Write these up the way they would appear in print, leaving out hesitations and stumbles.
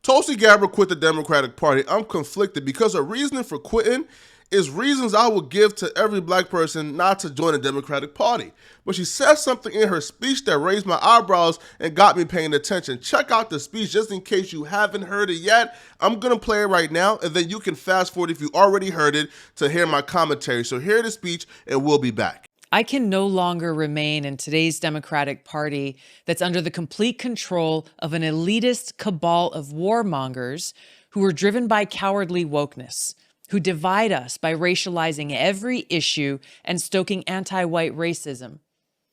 Tulsi Gabbard quit the Democratic Party. I'm conflicted because her reasoning for quitting is reasons I would give to every black person not to join the Democratic Party. But she said something in her speech that raised my eyebrows and got me paying attention. Check out the speech just in case you haven't heard it yet. I'm going to play it right now, and then you can fast forward if you already heard it to hear my commentary. So hear the speech, and we'll be back. I can no longer remain in today's Democratic Party that's under the complete control of an elitist cabal of warmongers who are driven by cowardly wokeness, who divide us by racializing every issue and stoking anti-white racism,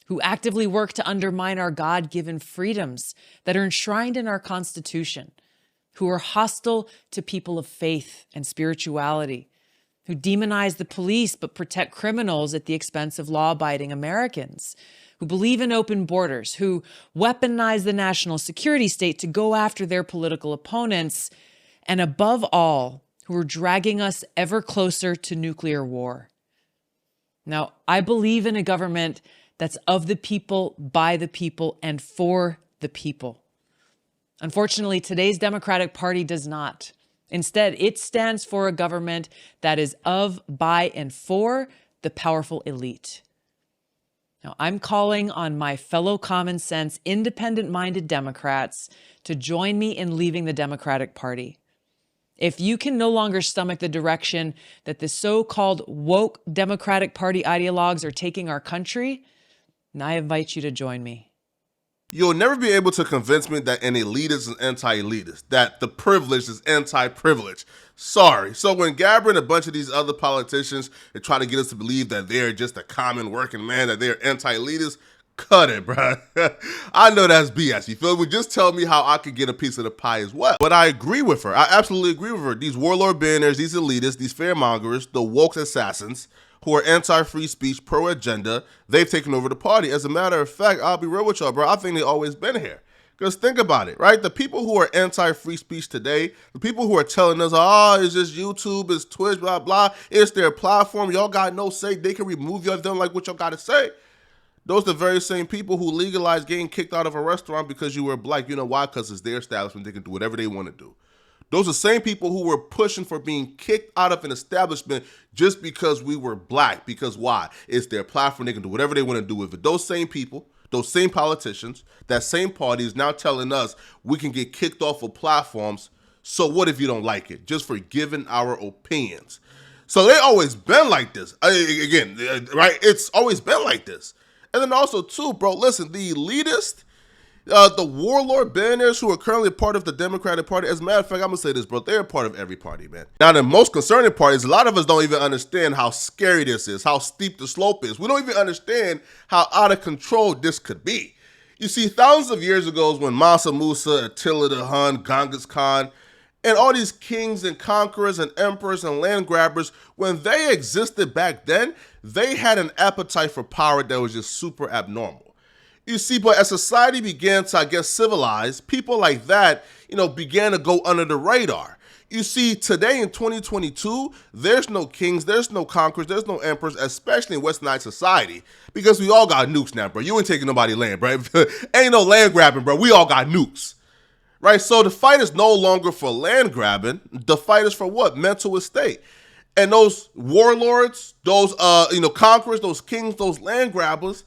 who actively work to undermine our God-given freedoms that are enshrined in our Constitution, who are hostile to people of faith and spirituality, who demonize the police but protect criminals at the expense of law-abiding Americans, who believe in open borders, who weaponize the national security state to go after their political opponents, and above all, who are dragging us ever closer to nuclear war. Now, I believe in a government that's of the people, by the people, and for the people. Unfortunately, today's Democratic Party does not. Instead, it stands for a government that is of, by, and for the powerful elite. Now, I'm calling on my fellow common sense, independent-minded Democrats to join me in leaving the Democratic Party. If you can no longer stomach the direction that the so-called woke Democratic Party ideologues are taking our country, then I invite you to join me. You'll never be able to convince me that an elitist is anti-elitist, that the privileged is anti-privileged. Sorry. So when Gabbard and a bunch of these other politicians are trying to get us to believe that they're just a common working man, that they're anti-elitist, cut it, bro. I know that's BS. You feel me? Just tell me how I could get a piece of the pie as well. But I agree with her. I absolutely agree with her. These warlord billionaires, these elitists, these fearmongers, the woke assassins, who are anti-free speech, pro-agenda, they've taken over the party. As a matter of fact, I'll be real with y'all, bro. I think they've always been here. Because think about it, right? The people who are anti-free speech today, the people who are telling us, oh, it's just YouTube, it's Twitch, blah, blah, it's their platform, y'all got no say, they can remove you if they don't like what y'all got to say. Those are the very same people who legalized getting kicked out of a restaurant because you were black. You know why? Because it's their establishment. They can do whatever they want to do. Those are the same people who were pushing for being kicked out of an establishment just because we were black. Because why? It's their platform. They can do whatever they want to do with it. Those same people, those same politicians, that same party is now telling us we can get kicked off of platforms. So what if you don't like it? Just for giving our opinions. So they always been like this. Again, right? It's always been like this. And then also, too, bro, listen, the elitist, the warlord billionaires who are currently part of the Democratic Party, as a matter of fact, I'm going to say this, bro, they're a part of every party, man. Now, the most concerning part is a lot of us don't even understand how scary this is, how steep the slope is. We don't even understand how out of control this could be. You see, thousands of years ago when Mansa Musa, Attila the Hun, Genghis Khan, and all these kings and conquerors and emperors and land grabbers, when they existed back then, they had an appetite for power that was just super abnormal. You see, but as society began to, I guess, civilize, people like that, began to go under the radar. You see, today in 2022, there's no kings, there's no conquerors, there's no emperors, especially in westernized society, because we all got nukes now, bro. You ain't taking nobody land, bro. Ain't no land grabbing, bro. We all got nukes. Right, so the fight is no longer for land grabbing. The fight is for what? Mental estate. And those warlords, those conquerors, those kings, those land grabbers,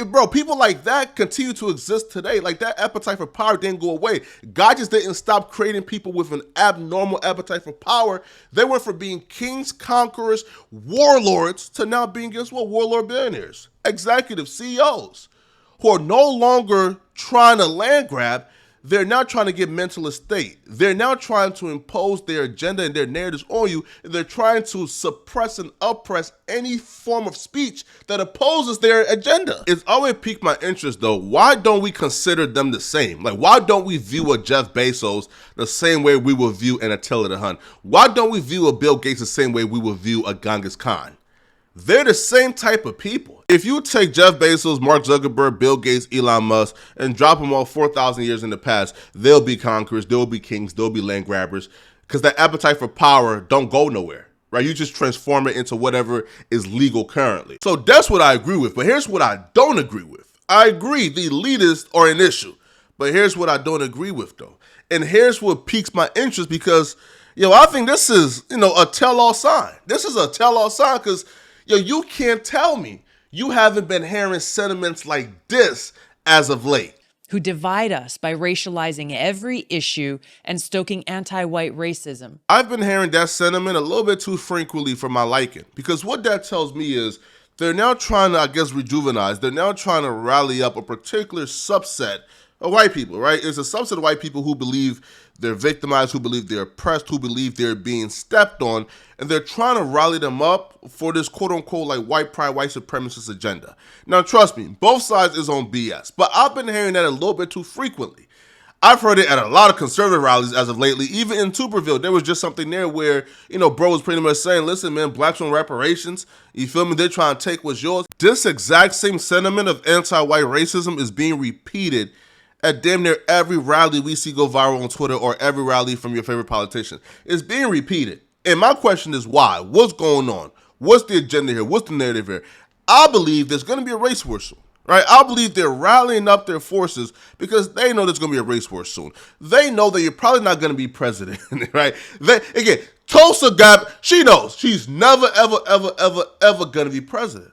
bro, people like that continue to exist today. Like that appetite for power didn't go away. God just didn't stop creating people with an abnormal appetite for power. They went from being kings, conquerors, warlords to now being, guess what? Warlord billionaires, executives, CEOs, who are no longer trying to land grab. They're now trying to get mental estate. They're now trying to impose their agenda and their narratives on you. And they're trying to suppress and oppress any form of speech that opposes their agenda. It's always piqued my interest, though. Why don't we consider them the same? Like, why don't we view a Jeff Bezos the same way we will view an Attila the Hun? Why don't we view a Bill Gates the same way we will view a Genghis Khan? They're the same type of people. If you take Jeff Bezos, Mark Zuckerberg, Bill Gates, Elon Musk, and drop them all 4,000 years in the past, they'll be conquerors, they'll be kings, they'll be land grabbers, because that appetite for power don't go nowhere, right? You just transform it into whatever is legal currently. So that's what I agree with, but here's what I don't agree with. I agree the elitists are an issue, But here's what I don't agree with, though. And here's what piques my interest because, I think this is, a tell-all sign. This is a tell-all sign because, you can't tell me you haven't been hearing sentiments like this as of late. Who divide us by racializing every issue and stoking anti-white racism. I've been hearing that sentiment a little bit too frequently for my liking because what that tells me is they're now trying to, rejuvenize. They're now trying to rally up a particular subset of white people, right? It's a subset of white people who believe they're victimized, who believe they're oppressed, who believe they're being stepped on, and they're trying to rally them up for this quote-unquote like white pride, white supremacist agenda. Now, trust me, both sides is on BS, but I've been hearing that a little bit too frequently. I've heard it at a lot of conservative rallies as of lately. Even in Tuberville, there was just something there where, bro was pretty much saying, listen, man, blacks on reparations. You feel me? They're trying to take what's yours. This exact same sentiment of anti-white racism is being repeated at damn near every rally we see go viral on Twitter or every rally from your favorite politician. It's being repeated. And my question is why? What's going on? What's the agenda here? What's the narrative here? I believe there's going to be a race war soon. Right? I believe they're rallying up their forces because they know there's going to be a race war soon. They know that you're probably not going to be president, right? Tulsi Gabbard, she knows she's never, ever going to be president.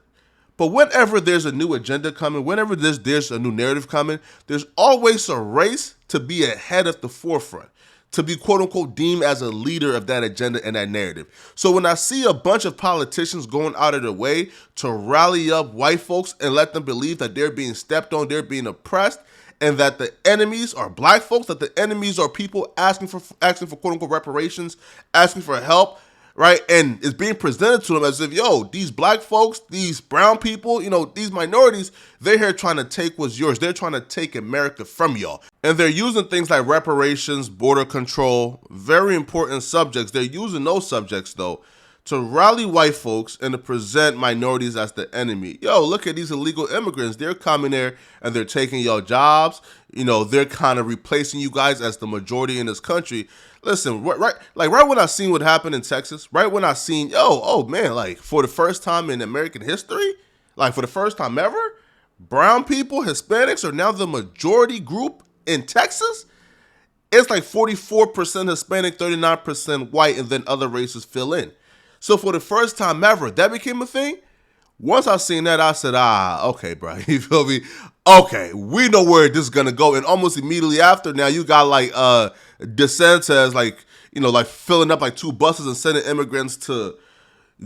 But whenever there's a new agenda coming, whenever there's a new narrative coming, there's always a race to be ahead of the forefront, to be quote-unquote deemed as a leader of that agenda and that narrative. So when I see a bunch of politicians going out of their way to rally up white folks and let them believe that they're being stepped on, they're being oppressed, and that the enemies are black folks, that the enemies are people asking for quote-unquote reparations, asking for help, right? And it's being presented to them as if, these black folks, these brown people, these minorities, they're here trying to take what's yours. They're trying to take America from y'all. And they're using things like reparations, border control, very important subjects. They're using those subjects, though, to rally white folks and to present minorities as the enemy. Look at these illegal immigrants. They're coming there and they're taking your jobs. They're kind of replacing you guys as the majority in this country. Listen, right when I seen what happened in Texas, right when I seen, for the first time in American history, for the first time ever, brown people, Hispanics are now the majority group in Texas. It's like 44% Hispanic, 39% white, and then other races fill in. So for the first time ever, that became a thing. Once I seen that, I said, okay, bro, you feel me? Okay, we know where this is going to go. And almost immediately after, now you got DeSantis, filling up 2 buses and sending immigrants to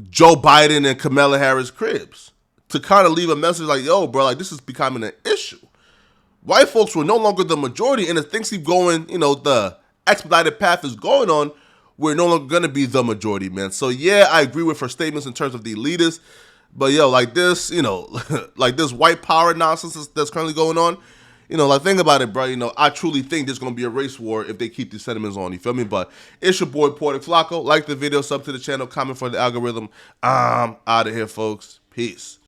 Joe Biden and Kamala Harris cribs to kind of leave a message like, bro, this is becoming an issue. White folks were no longer the majority, and if things keep going, the expedited path is going on, we're no longer going to be the majority, man. So, yeah, I agree with her statements in terms of the elitists. But, this, this white power nonsense that's currently going on, think about it, bro. I truly think there's going to be a race war if they keep these sentiments on. You feel me? But it's your boy, Portic Flacco. Like the video, sub to the channel, comment for the algorithm. I'm out of here, folks. Peace.